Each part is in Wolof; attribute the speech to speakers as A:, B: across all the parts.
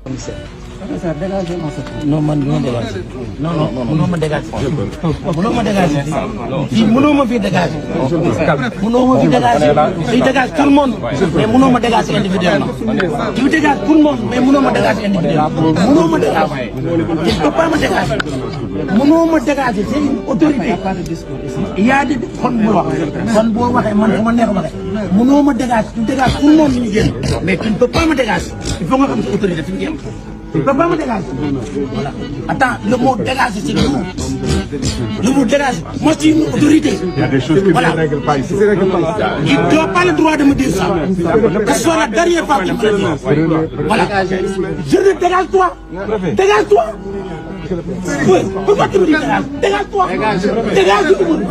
A: Ça dégage non man du ma dégage non mënoo ma dégage mënoo ma dégage fii mënoo ma fi dégage mënoo ma fi dégage fii dégage tout le monde mais mënoo ma dégage individuellement tu dégages tout le monde mais mënoo ma dégage individuellement mënoo ma dégage il peut pas me dégager mënoo ma dégager c'est une autorité il y a des kon boo waxee man fu ma neex waxee mënoo ma dégage tu dégages tout le monde ñu génn mais tu ne peux pas me dégager il faut nga xam sa autorité fi mu yem. Tu ne peux pas me dégager. Voilà. Attends, le mot dégager, c'est le mot. Le mot dégager. Moi, je suis une autorité.
B: Il y a des choses qui ne se règlent pas ici.
A: Il n'a pas le droit de me dire ça. Que ce soit la dernière fois qu'il me le dit. Voilà. Je le dégage-toi. Dégage-toi. Oui, pourquoi tu me dis dégage? Dégage-toi. Dégage tout le monde.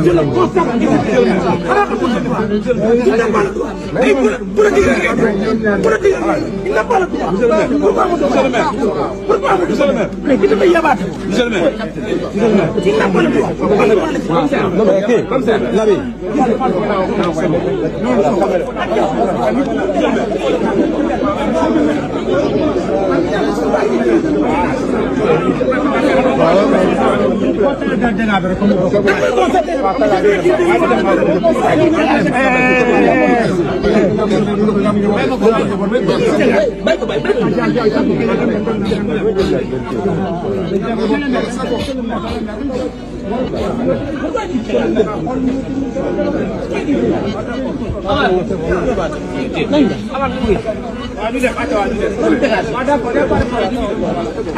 A: Je le constate. Il n'a pas le droit. Pourquoi monsieur le maire? Mais qui te fait yabat? Monsieur le maire. Il n'a pas le droit.
B: Non mais ok, comme c'est la vie.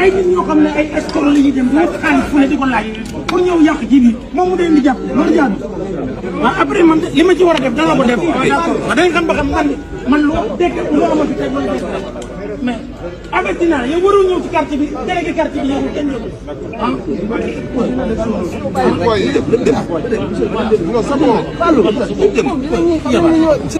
A: ay nit ñoo xam ne ay escroc la ñuy dem di xaalis fu ne di ko laaj pour ñëw yàq ji bi moom mu dee di jàpp loolu jaadu après man li ma ci war a def dana ko def dañ xam ba xam man loo dégg loo xamante tey loolu mais averti naa yow waroo ñëw ci quartier bi délégué quartier bi yow kenn ñëw
B: Non, c'est bon.